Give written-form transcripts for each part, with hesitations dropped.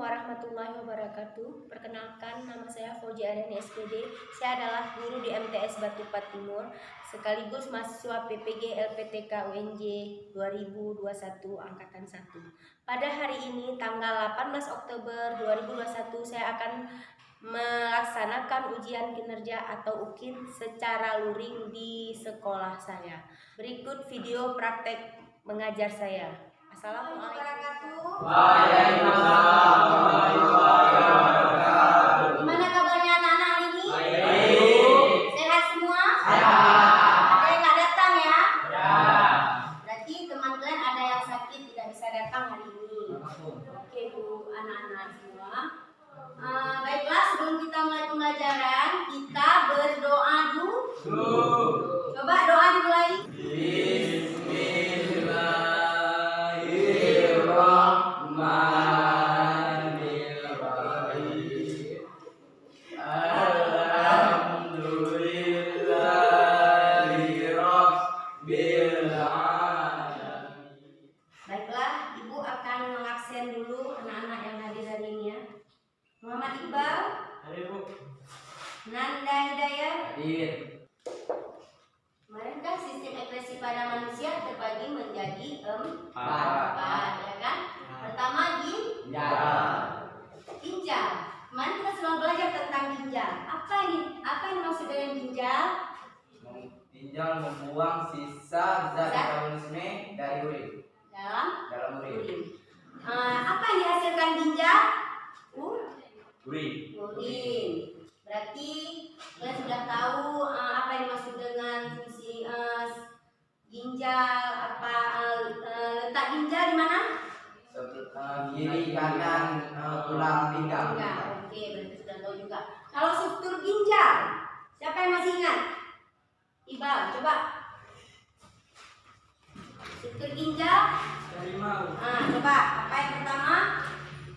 warahmatullahi wabarakatuh. Perkenalkan, nama saya Fauji Aryani SPD. Saya adalah guru di MTS Batupat Timur, sekaligus mahasiswa PPG LPTK UNJ 2021 Angkatan 1. Pada hari ini, tanggal 18 Oktober 2021, saya akan melaksanakan ujian kinerja atau UKIN secara luring di sekolah saya. Berikut video praktek mengajar saya. Assalamualaikum warahmatullahi wabarakatuh. Waalaikumsalam warahmatullahi wabarakatuh. Gimana kabarnya anak-anak hari ini? Baik. Sehat semua? Sehat. Ada yang nggak datang ya? Ya. Berarti teman kalian ada yang sakit tidak bisa datang hari ini. Oke Bu, anak-anak semua. Baiklah, sebelum kita mulai pembelajaran, kita berdoa dulu. Coba doa dimulai. Baiklah, Ibu akan mengaksen dulu anak-anak yang hadir hari ini ya. Muhammad Iqbal, Hadir, Bu. Nanda Hidayat. Hadir. Kemarin kan sistem ekspresi pada manusia terbagi menjadi Empat. ya kan? Pertama Ya. ginjal. Kemarin kita sudah belajar tentang ginjal. Apa yang maksud dengan ginjal? Ginjal membuang sisa zat metabolisme dari urin. Dalam urin. urin. Apa yang dihasilkan ginjal? Urin. Urin. Berarti kalian sudah tahu apa yang dimaksud dengan fungsi ginjal, letak ginjal di mana? Kiri kanan tulang pinggang. Oke, berarti sudah tahu juga. Kalau struktur ginjal, siapa yang masih ingat? Iqbal, coba. Struktur ginjal. Coba. Apa yang pertama?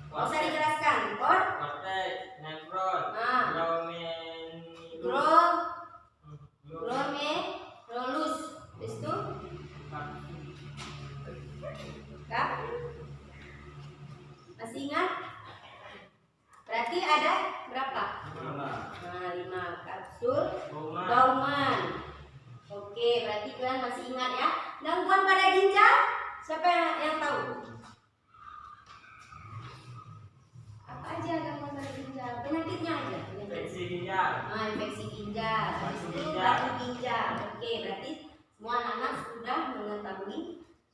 Nggak usah dijelaskan. Korteks, nefron, Glomerulus. Habis itu? Kak? Masih ingat? Berarti ada berapa? 5 kapsul Bowman. Oke, berarti kalian masih ingat ya. Gangguan pada ginjal? Siapa yang tahu? Apa aja gangguan pada ginjal? Penyakitnya aja. infeksi ginjal. Infeksi ginjal. Infeksi Itu ginjal. batu ginjal. Oke, berarti semua anak sudah mengetahui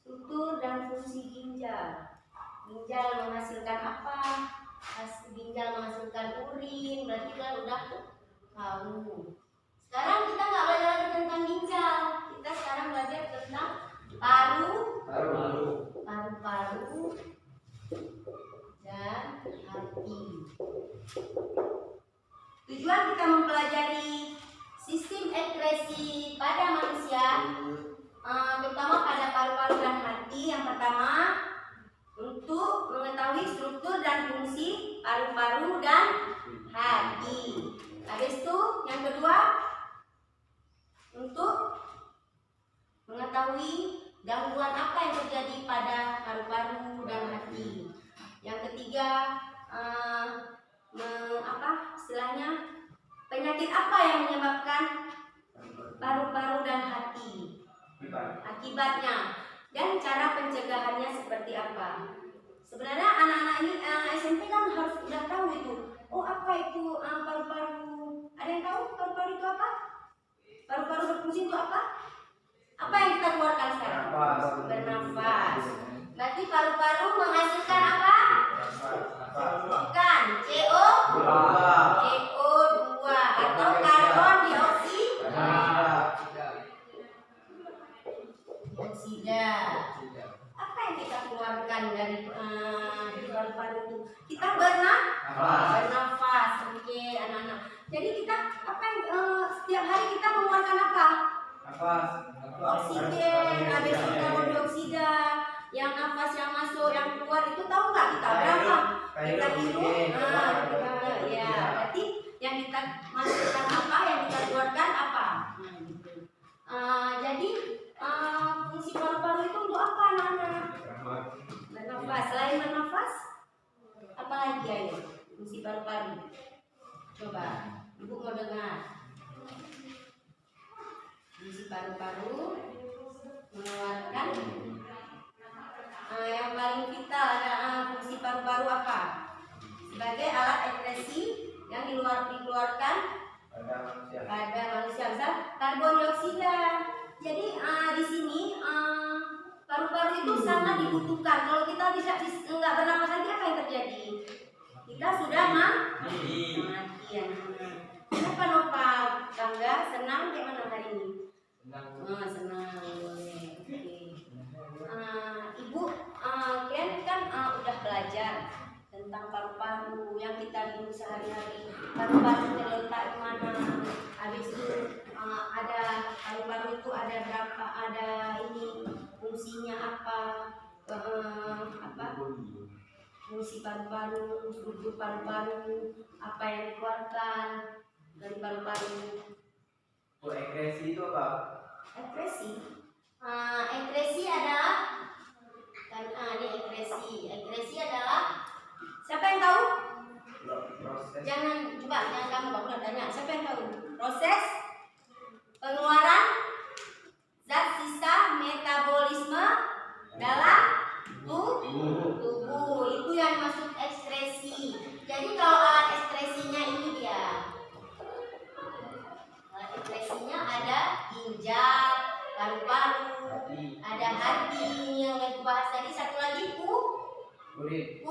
struktur dan fungsi ginjal. Ginjal menghasilkan apa? Ginjal menghasilkan urin. Berarti kalian udah tahu. Sekarang kita nggak belajar lagi tentang ginjal. Kita sekarang belajar tentang paru-paru dan hati. Tujuan kita mempelajari sistem ekskresi pada manusia, terutama pada paru-paru dan hati. Yang pertama, untuk mengetahui struktur dan fungsi paru-paru dan hati. Habis itu, yang kedua, untuk mengetahui gangguan apa yang terjadi pada paru-paru dan hati. Yang ketiga, penyakit apa yang menyebabkan paru-paru dan hati, akibatnya, dan cara pencegahannya seperti apa. Sebenarnya anak-anak ini SMP kan harus udah tahu itu. Apa itu paru-paru? Ada yang tahu paru-paru itu apa? Paru-paru berfungsi itu apa? Apa yang kita keluarkan sekarang? Bernafas. Berarti paru-paru menghasilkan apa? Bukan, CO2 atau karbon dioksida. Apa yang kita keluarkan dari paru-paru itu? Kita bernafas. Oke, anak-anak. Jadi kita setiap hari kita mengeluarkan apa? Oksigen, habis itu karbon dioksida. Yang nafas yang masuk, yang keluar itu tahu nggak kita berapa? Kita hirup. Ya, berarti yang kita masukkan apa, yang kita keluarkan apa? Jadi fungsi paru-paru itu untuk apa, anak-anak? Bernafas. Selain bernafas, apa lagi paru-paru? Coba, Ibu mau dengar. Fungsi paru-paru mengeluarkan yang paling vital ada fungsi paru-paru apa? Sebagai alat ekskresi yang dikeluarkan pada manusia, misal karbon dioksida. Jadi di sini paru-paru itu sangat dibutuhkan. Kalau kita nggak bernapas lagi, apa yang terjadi? Kita sudah mati. Kenapa Nova Bangga senang gimana hari ini? Senang boleh. Ibu kalian kan udah belajar tentang paru-paru yang kita hidup sehari-hari. Paru-paru terletak di mana? Habis itu ada paru-paru itu ada berapa? Ada ini fungsinya apa? Fungsi paru-paru, struktur paru-paru, apa yang dikeluarkan dari paru-paru. Ekskresi itu apa? Ekskresi adalah ini ekskresi adalah siapa yang tahu? Proses. Jangan kamu baru tanya. Siapa yang tahu? Proses pengeluaran zat sisa metabolisme dalam tubuh. Itu yang masuk ekskresi. Jadi kalau alat ekskresinya ini dia. Alat ekskresinya ada ginjal, paru-paru, ada hati yang aku bahas tadi. Satu lagi kulit.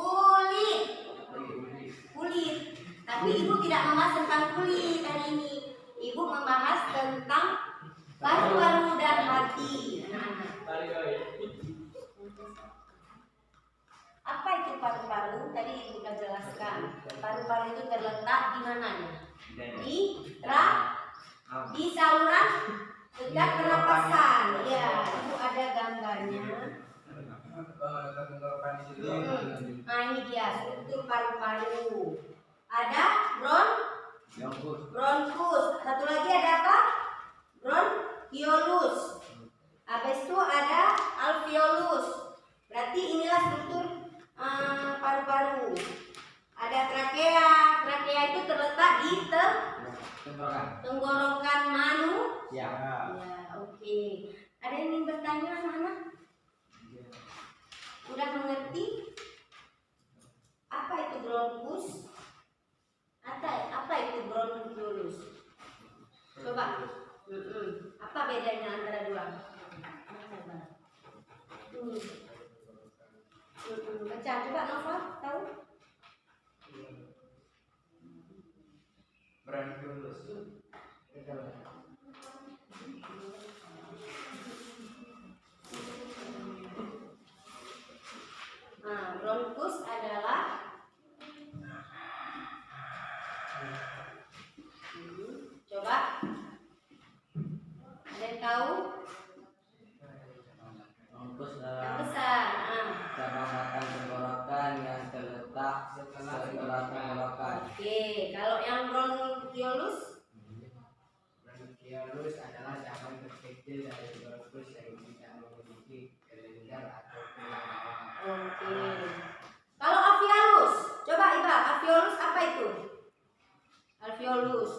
Tapi Ibu tidak membahas tentang kulit hari ini. Ibu membahas tentang paru-paru dan hati. Apa itu paru-paru? Tadi Ibu sudah jelaskan. Paru-paru itu terletak di mana? Di saluran dekat pernapasan. Ya, Ibu ada gambarnya. Ini dia struktur paru-paru. Ada bronkus. Satu lagi ada apa? Bronchiolus. Habis itu ada alveolus. Berarti inilah struktur paru-paru. Ada trakea. Trakea itu terletak di tenggorokan manusia. Ya, oke. Ada yang ingin bertanya, anak-anak? Udah mengerti? Apa itu bronkus? Apa itu bronchiolus? Coba. Apa bedanya antara dua? Baca, coba Nova, tahu? Bronchiolus. Bronkus adalah coba ada yang tahu? Bronkus Yang besar. cabang tenggorokan yang terletak setelah tenggorokan. Oke, kalau yang bronchiolus? Bronchiolus adalah cabang terkecil dari bronkus yang tidak memiliki kelenjar atau tulang bawah. Oke. Kalau alveolus, coba Iba, alveolus apa itu? Alveolus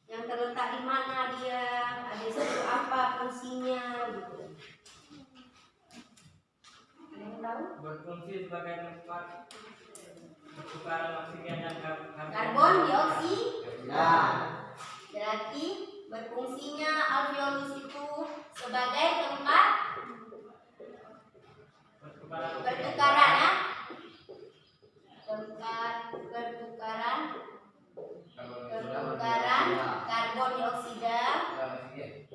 yang terletak di mana dia? Ada satu apa fungsinya gitu. Ada yang tahu? Berfungsi sebagai tempat pertukaran oksigen dan Karbon dioksida. Berarti berfungsinya alveolus itu sebagai tempat pertukaran ya. Pertukaran karbon dioksida dan oksigen.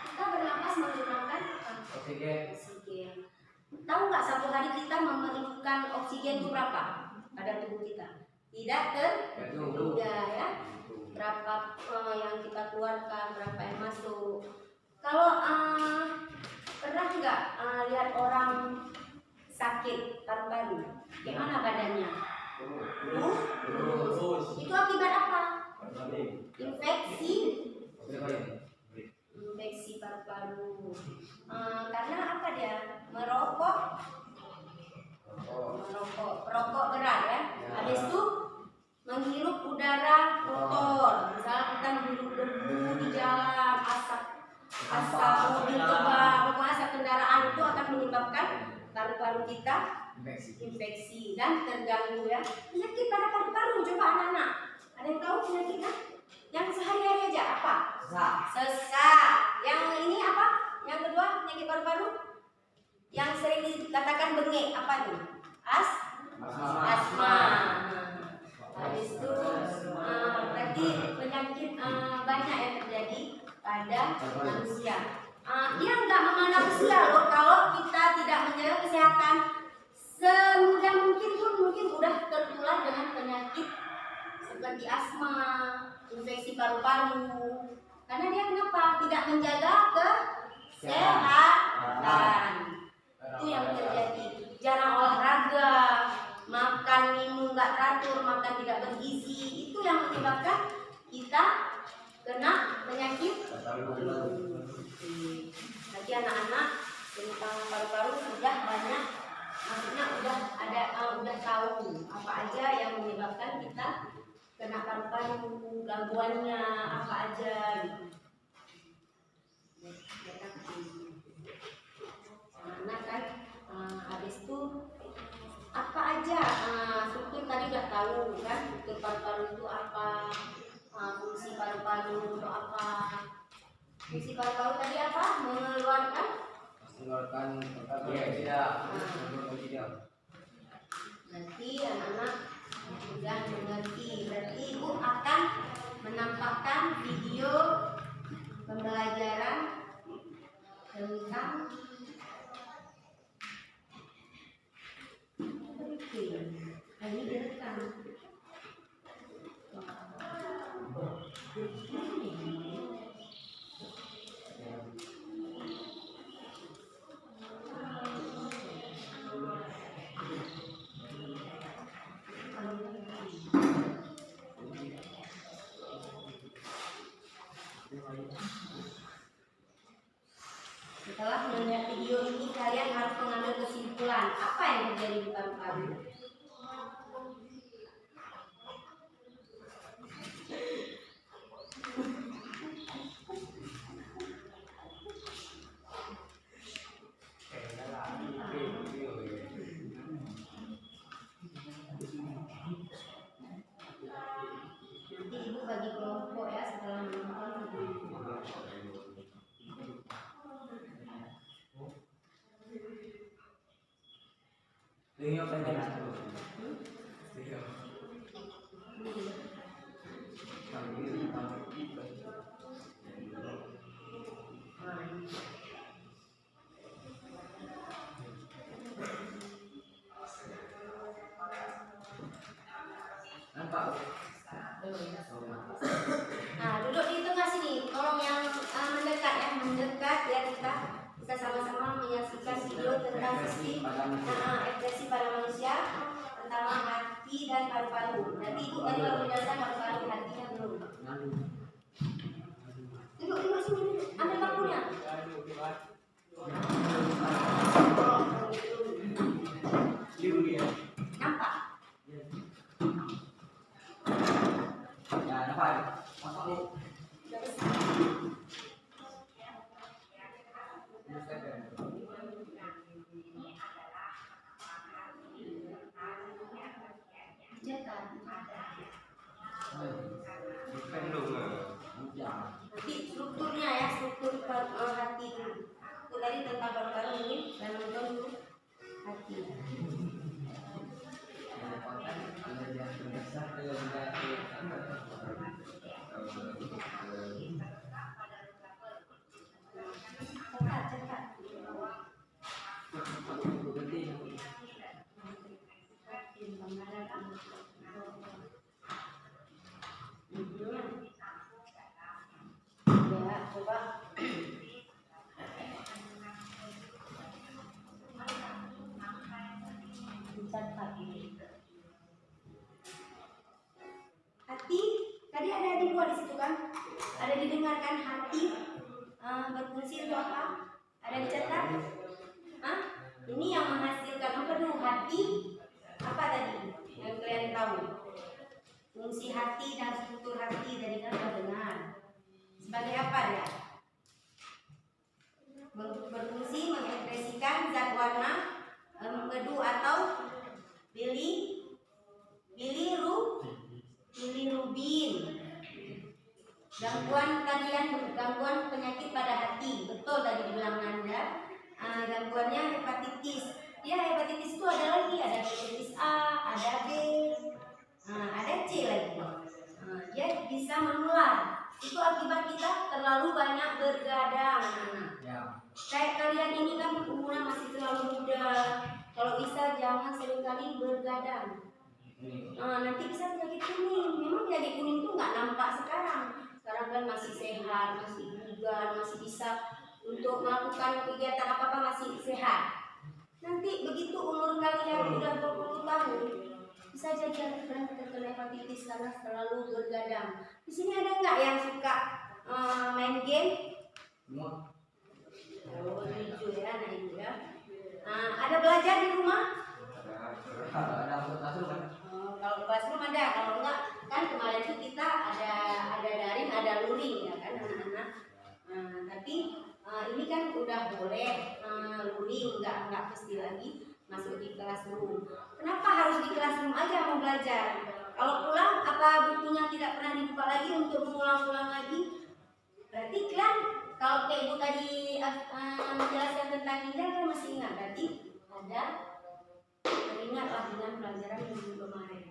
Kita bernapas menggunakan oksigen. Tahu nggak satu hari kita memerlukan oksigen itu berapa pada tubuh kita? Tidak terduga ya. Berapa yang kita keluarkan, berapa yang masuk. Kalau pernah nggak lihat orang sakit paru-paru? Gimana badannya? Itu akibat apa? Infeksi infeksi dan terganggu ya. Penyakit pada paru-paru, coba anak-anak. Ada yang tahu penyakitnya? Yang sehari-hari aja apa? Sesak. Yang ini apa? Yang kedua penyakit paru-paru? Yang sering dikatakan bengek apa tuh? Asma. Habis itu berarti penyakit banyak yang terjadi pada manusia. Dia nggak memandang usia loh. Kalau kita tidak menjaga kesehatan, semudah mungkin pun mungkin udah tertular dengan penyakit seperti asma, infeksi paru-paru. Karena dia kenapa? Tidak menjaga kesehatan. Itu yang terjadi. Jarang olahraga, makan minum nggak teratur, makan tidak bergizi. Itu yang menyebabkan kita kena penyakit. Jadi anak-anak tentang paru-paru sudah banyak, maksudnya udah tahu apa aja yang menyebabkan kita kena paru-paru, gangguannya apa aja gitu. Anak kan habis itu apa aja struktur tadi udah tahu kan, struktur paru-paru itu apa, fungsi paru-paru itu apa. Fungsi paru-paru tadi apa? Mengeluarkan nanti anak-anak sudah mengerti. Berarti ibu akan menampakkan video pembelajaran tentang ini direkam. Setelah melihat video ini, kalian harus mengambil kesimpulan apa yang terjadi di paru-paru. Nanti ibu bagi kelompok ya setelah menonton video. Nah, duduk di tengah sini. Tolong yang mendekat ya, mendekat ya, kita bisa sama-sama menyaksikan video tentang sistem ekspresi pada manusia, tentang hati dan paru-paru. Nanti ibu tadi baru menjelaskan paru-paru, hatinya belum. Duduk sini, ambil bangkunya. Nampak? Nanti strukturnya ya, struktur hati dulu. Itu tadi tentang paru-paru ini dan nonton dulu hati. Cepat. Ya, coba. Hati, tadi ada dua di situ kan? Ada didengarkan hati berfungsi untuk apa? Ada dicatat? Ini yang menghasilkan apa tuh? Hati apa tadi? Yang kalian tahu? Fungsi hati dan struktur hati tadi kan sudah dengar. Sebagai apa dia? Berfungsi mengekspresikan zat warna Empedu atau bilirubin. Gangguan penyakit pada hati, betul tadi dibilang Nanda. Gangguannya hepatitis. Ya, hepatitis itu ada lagi, ada hepatitis A, ada B, ada C lagi. Dia bisa menular. Itu akibat kita terlalu banyak bergadang. Kayak kalian ini kan umurnya masih terlalu muda. Kalau bisa jangan seringkali bergadang. Nanti bisa penyakit kuning. Memang penyakit kuning itu nggak nampak sekarang. Sekarang kan masih sehat, masih bugar, masih bisa untuk melakukan kegiatan apa-apa masih sehat. Nanti begitu umur kalian udah 20 tahun, bisa jadi terkena hepatitis karena terlalu bergadang. Di sini ada nggak yang suka main game? Oh, jujur ya, nah ibu ya. Ada belajar di rumah? Kalau classroom ada, kalau enggak kan kemarin itu kita ada daring, ada luring ya kan anak-anak. Tapi ini kan udah boleh luring, nggak mesti lagi masuk di classroom. Kenapa harus di classroom aja mau belajar? Kalau pulang apa bukunya tidak pernah dibuka lagi untuk mengulang-ulang lagi? Berarti kan kalau kayak ibu tadi menjelaskan tentang Indah kan masih ingat, berarti ada teringatlah dengan pelajaran minggu kemarin.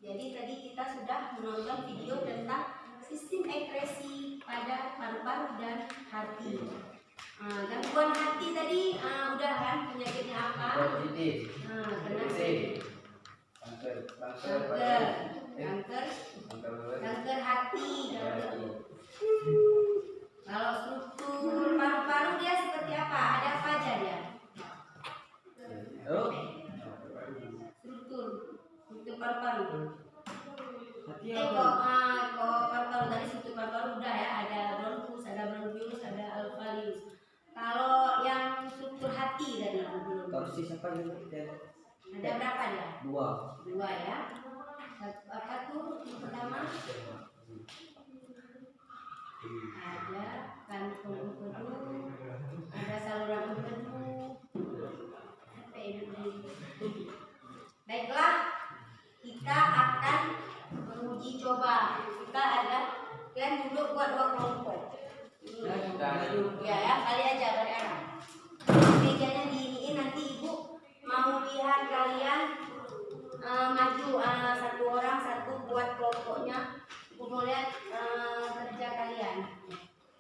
Jadi tadi kita sudah menonton video tentang sistem ekskresi pada paru-paru dan hati. Gangguan hati tadi udah kan penyakitnya apa? Kanker hati. Kalau struktur paru-paru dia seperti apa? Ada apa aja dia? Struktur paru-paru. Kalau paru-paru tadi struktur paru-paru udah ya, ada bronkus, ada bronkiolus, ada alveolus. Kalau yang struktur hati tadi belum. Torsi siapa ini? Ada berapa dia? Dua ya. Apa tuh yang pertama? Ada kantung empedu, ada saluran empedu. Baiklah, kita akan menguji coba. Kita ada kalian duduk buat 2 kelompok. Ya, kali aja berarah. Mejanya diiniin, nanti ibu mau lihat kalian maju satu orang satu buat kelompoknya. Ibu mau lihat kerja kalian.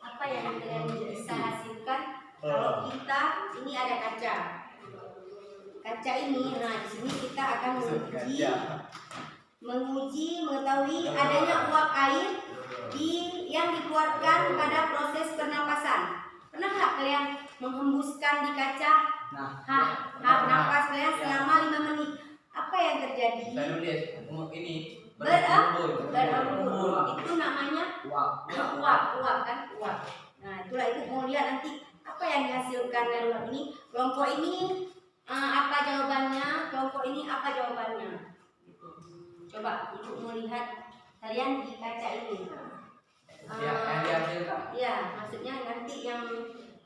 Apa yang kalian bisa hasilkan kalau kita ini ada kaca. Kaca ini, nah di sini kita akan menguji mengetahui adanya uap air yang dikeluarkan pada proses pernapasan. Pernah nggak kalian menghembuskan di kaca napas kalian selama 5 menit? Apa yang terjadi? Berembun. Itu namanya uap kan, uap. Nah itulah itu mau lihat nanti apa yang dihasilkan dari uap ini. Kelompok ini apa jawabannya? Kelompok ini apa jawabannya? Coba ibu mau lihat kalian di kaca ini. Ya, maksudnya nanti yang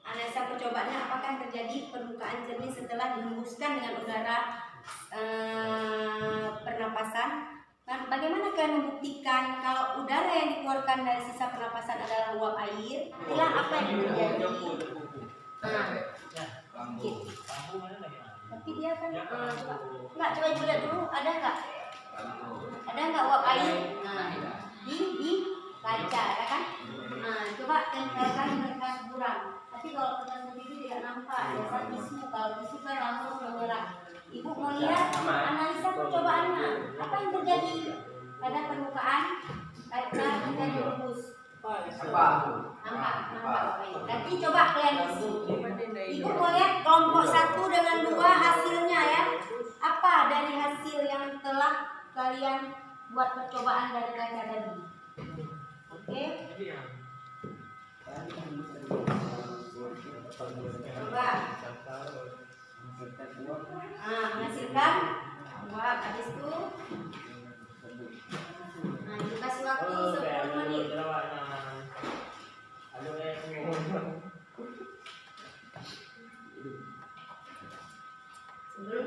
analisa percobaannya apakah yang terjadi permukaan jernih setelah dihembuskan dengan udara pernapasan. Nah, bagaimana kalian membuktikan kalau udara yang dikeluarkan dari sisa pernapasan adalah uap air? Inilah apa yang terjadi. Tapi dia kan coba ibu lihat dulu, ada nggak uap air? Di kaca ya kan? Coba tempelkan kertas buram. Tapi kalau kertas sendiri tidak nampak. Biasa tisu, kalau tisu kan langsung menyerap. Ibu mau lihat analisa percobaannya. Apa yang terjadi pada permukaan kaca kita direbus? Nampak. Nanti coba kalian isi. Ibu mau lihat kelompok 1 dengan 2 hasilnya ya. Apa dari hasil yang telah kalian buat percobaan dari kaca tadi? Oke. Coba. Menghasilkan buat habis itu. Nah, itu kasih waktu 10 menit. Sebelum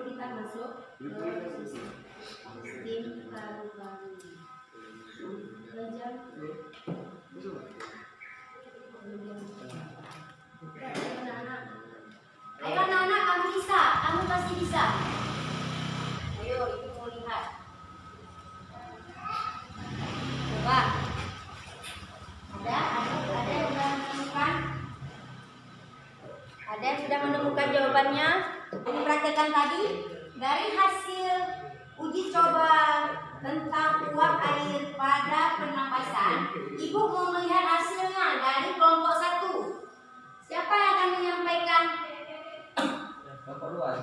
paru-paru. Belajar. Ayo anak-anak, kamu bisa, kamu pasti bisa. Ayo, ibu mau lihat. Coba. Ada yang sudah menemukan? Ada yang sudah menemukan jawabannya? Ini praktekan tadi dari hasil uji coba tentang uap air pada pernapasan. Ibu mau melihat hasilnya dari kelompok 1. Siapa yang akan menyampaikan? Kelompok luar.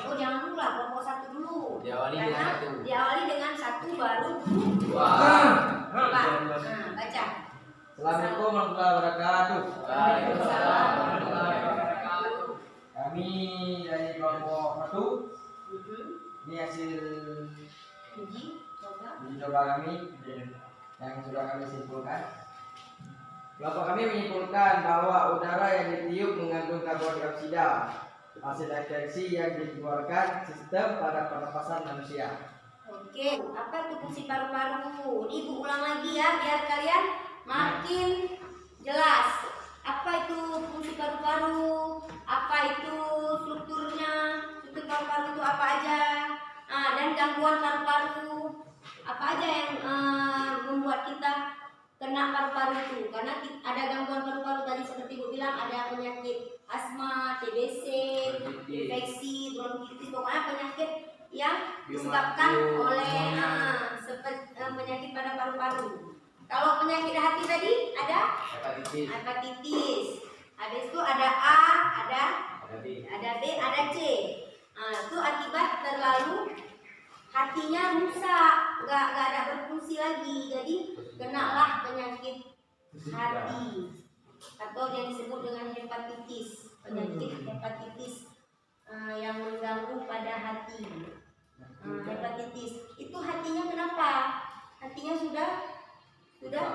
Oh, jangan dulu lah, kelompok 1 dulu. Diawali dengan Karena 1. diawali dengan 1 baru 2. Coba. Nah, baca. Assalamualaikum warahmatullahi wabarakatuh. Waalaikumsalam. Kami dari kelompok 1. Ini hasil Uji coba. uji coba kami yang sudah kami simpulkan. Kelompok kami menyimpulkan bahwa udara yang ditiup mengandung karbon dioksida, hasil deteksi yang dikeluarkan sistem pada pernapasan manusia. Oke, apa itu fungsi paru-paru? Ini Ibu ulang lagi ya, biar kalian makin jelas. Apa itu fungsi paru-paru? Apa itu strukturnya? Struktur paru-paru itu apa aja? Dan gangguan paru-paru apa aja yang membuat kita kena paru-paru itu? Karena ada gangguan paru-paru tadi seperti Ibu bilang, ada penyakit asma, TBC, infeksi, bronkitis, pokoknya penyakit yang disebabkan oleh penyakit pada paru-paru. Kalau penyakit hati tadi ada hepatitis. Habis itu ada A, ada B, ada C. Itu akibat terlalu hatinya rusak, nggak ada berfungsi lagi. Jadi kenalah penyakit hati atau yang disebut dengan hepatitis, penyakit hepatitis yang mengganggu pada hati. Hepatitis itu hatinya kenapa? Hatinya sudah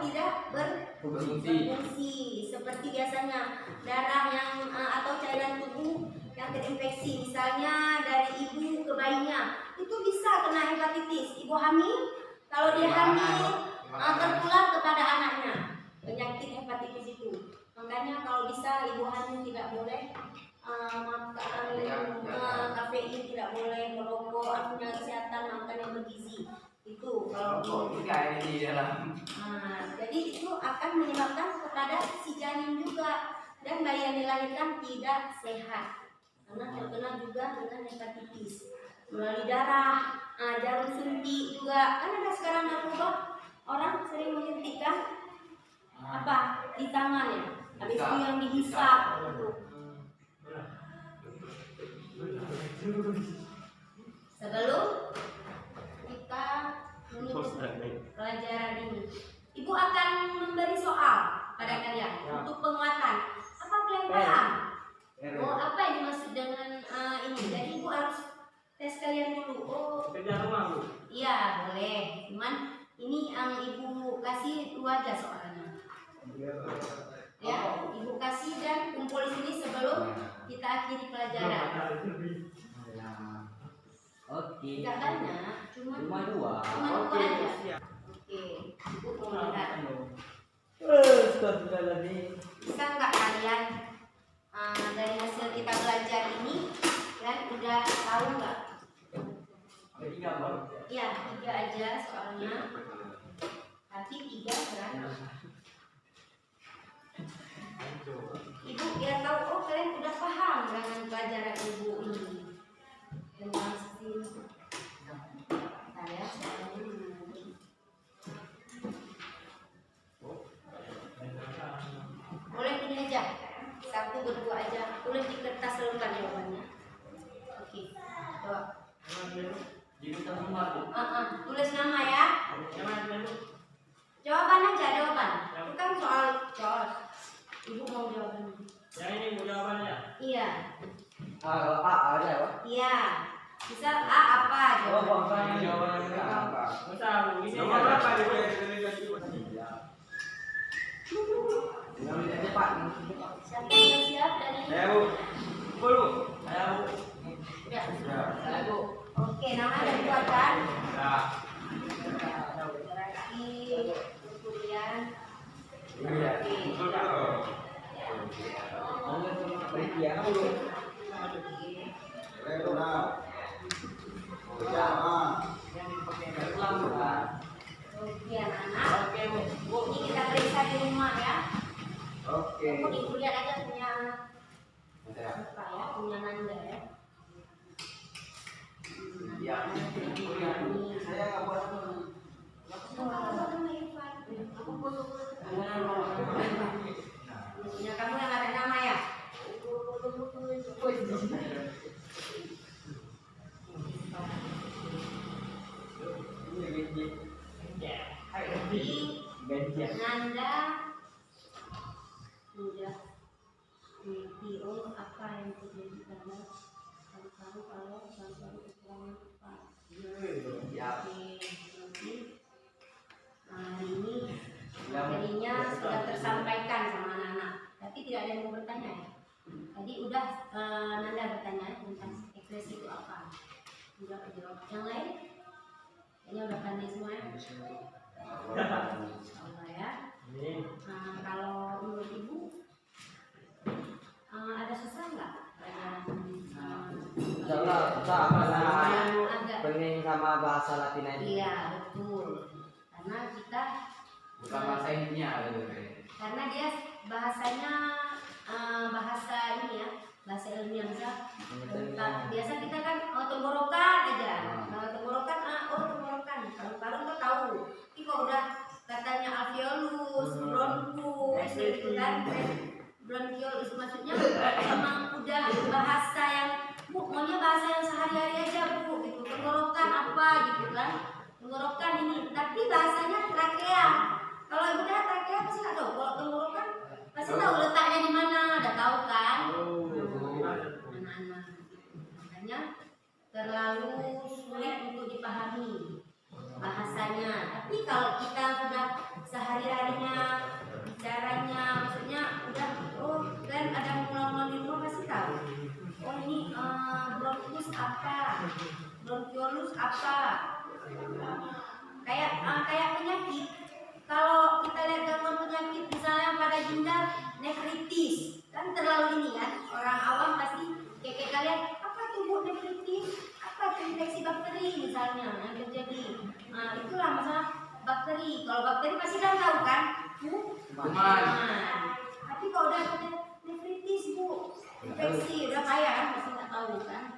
tidak berfungsi seperti biasanya. Darah yang atau cairan tubuh yang terinfeksi, misalnya dari ibu ke bayinya, itu bisa kena hepatitis. Ibu hamil, kalau dia hamil tertular kepada anaknya penyakit hepatitis itu. Makanya kalau bisa ibu hamil tidak boleh makan kafein, tidak boleh merokok, artinya kesehatan, makan yang bergizi. Itu kalau jadi itu akan menyebabkan kepada si janin juga, dan bayi yang dilahirkan tidak sehat karena terkena juga dengan hepatitis melalui darah. Jarum suntik juga kan ada sekarang narkoba, orang sering menyuntikkan apa di tangannya, habis itu yang dihisap itu. Sebelum kita menutup pelajaran ini, Ibu akan memberi soal pada kalian untuk penguatan. Apa kalian paham? Oh, apa yang dimaksud dengan ini? Jadi Ibu harus tes kalian dulu. Oh, Kerja rumah, Bu. iya boleh. Cuman ini yang Ibu kasih 2 aja soalnya. Ya, Ibu kasih dan kumpul di sini sebelum kita akhiri pelajaran. Oke. Tidak banyak, cuma 2. Cuma 2 aja. Oke, Ibu mau lihat. Bisa nggak kalian dari hasil kita belajar ini, kalian udah tahu nggak? Ya, 3 aja soalnya. Tapi 3 berat. Ibu biar tahu, oh kalian udah paham dengan pelajaran Ibu ini. Dengan sistem saya boleh ini aja, 1 berdua aja, tulis di kertas lalukan jawabannya. Oke, coba. Tulis nama ya. Jawaban aja, jawaban. Itu kan soal. Ibu mau jawabannya. Yang ini Bu jawabannya. Iya. Kalau A ada ya, Pak? Iya. Misal A apa jawabannya? Jawabannya apa? Bisa, Bu. Ini Nomor berapa cepat. Siapa yang siap dari ini? Bu. Bu. Ayo, Bu. Ya. Oke, nama dan buatan. Ya. Oke anak-anak. Oke, Bu. Ini kita periksa di rumah ya. Oke. Ibu lihat aja punya Saya. apa ya, punya Nanda ya. Ya. Saya nggak buat apa. Punya kamu yang ada nama ya? Jadi Nanda sudah PO apa yang terjadi pada paru-paru kalau paru-paru kekurangan apa? Oke, hari ini materinya sudah tersampaikan sama anak-anak, tapi tidak ada yang mau bertanya ya. Tadi udah Nanda bertanya tentang ekspresi itu apa? Udah jawab. Yang lain? Kayaknya udah pandai semua ya. Allah ya. Kalau menurut ibu ada susah nggak? sama Ada. pening sama bahasa Latin ini. Iya betul. Karena kita Bukan bahasa India gitu. karena dia bahasanya bahasa ini ya, bahasa ilmiah bisa. Biasa kita kan tenggorokan aja. Tenggorokan tenggorokan. Paru-paru nggak tahu. Tapi kalau udah katanya alveolus, bronkus, gitu kan, bronkiolus maksudnya memang udah bahasa yang maunya bahasa yang sehari-hari aja bu, gitu. Tenggorokan apa gitu kan, tenggorokan ini. Tapi bahasanya trakea. Kalau ibu dah trakea pasti nggak tahu. Kalau tenggorokan pasti tahu letaknya di mana, udah tahu kan? Anak-anak. Makanya terlalu sulit untuk dipahami bahasanya. Tapi kalau kita sudah sehari-harinya bicaranya, maksudnya udah kan ada ngulang-ngulang di rumah pasti tahu. Oh ini bronkus apa, bronkiolus apa. Kayak penyakit. Kalau kita lihat gangguan penyakit misalnya pada ginjal nefritis, kan terlalu ini kan orang awam pasti kayak kalian apa tuh bu nefritis, apa tuh infeksi bakteri misalnya yang terjadi. Itulah masalah bakteri. Kalau bakteri pasti kan tahu kan, Kuman. Tapi kalau udah ada nefritis bu, infeksi udah kaya kan pasti nggak tahu kan.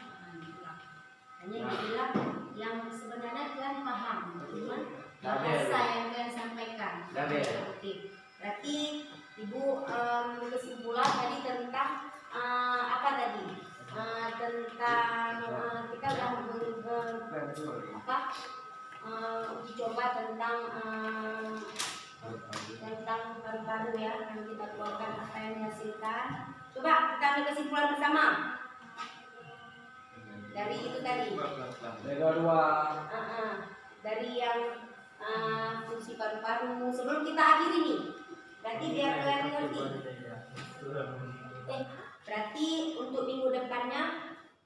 Hanya dibilang yang sebenarnya kalian paham, cuman bahasa yang kalian sampaikan. Oke. Berarti ibu kesimpulan tadi tentang apa tadi? Tentang kita udah uji coba tentang paru-paru ya, yang kita keluarkan apa yang dihasilkan. Coba kita ambil kesimpulan bersama dari itu tadi. Dari yang fungsi paru-paru sebelum kita akhiri nih. Berarti biar kalian mengerti. Berarti untuk minggu depannya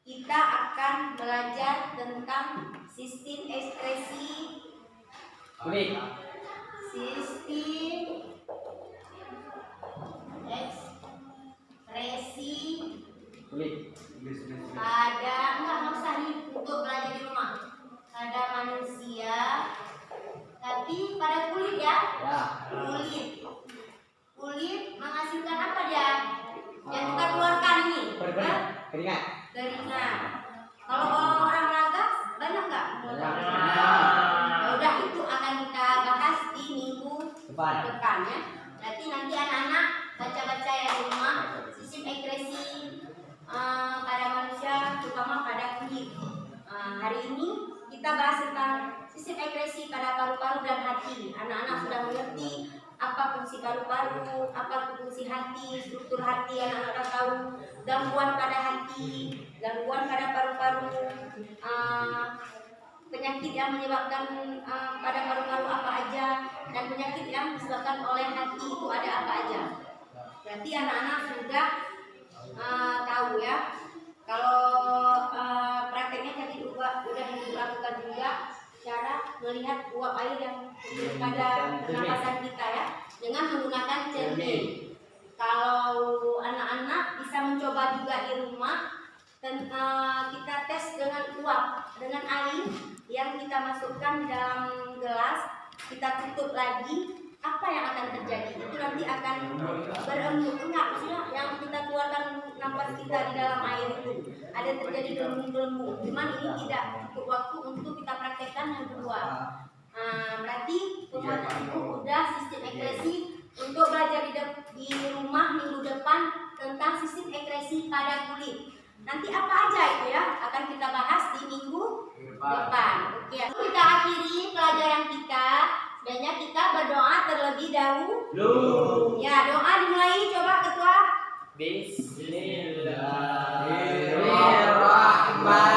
kita akan belajar tentang sistem ekspresi Kulit. Sistem ekspresi Kulit. pada enggak usah nih untuk belajar di rumah. Pada manusia, tapi pada kulit ya. Kulit menghasilkan apa dia? Yang kita keluarkan ini. Keringat. Keringat. Kalau orang raga banyak nggak? Udah itu akan kita bahas di minggu depan ya. Berarti nanti anak-anak baca-baca ya di rumah sistem ekspresi pada manusia, terutama pada kulit. Hari ini kita bahas tentang sistem ekspresi pada paru-paru dan hati. Anak-anak sudah mengerti apa fungsi paru-paru, apa fungsi hati, struktur hati. Anak-anak tahu gangguan pada hati, gangguan pada paru-paru, penyakit yang menyebabkan pada paru-paru apa aja, dan penyakit yang disebabkan oleh hati itu ada apa aja. Berarti anak-anak sudah tahu ya. Kalau prakteknya tadi udah dilakukan juga cara melihat uap air yang pada pernapasan kita ya, dengan menggunakan cermin. Kalau anak-anak bisa mencoba juga di rumah, kita tes dengan uap, dengan air yang kita masukkan di dalam gelas, kita tutup lagi, apa yang akan terjadi? Itu nanti akan berembun. Enggak, maksudnya yang kita keluarkan nafas kita di dalam air itu ada terjadi gelembung-gelembung. Cuman ini tidak cukup waktu untuk kita praktekkan yang kedua. Berarti pemuatan ibu udah sistem ekresi untuk belajar di rumah minggu depan tentang sistem ekresi pada kulit. Nanti apa aja itu ya akan kita bahas di minggu depan. Oke, kita akhiri pelajaran kita. Sebenarnya kita berdoa terlebih dahulu. Ya, doa dimulai. Coba ketua. Bismillah. Bismillahirrahmanirrahim.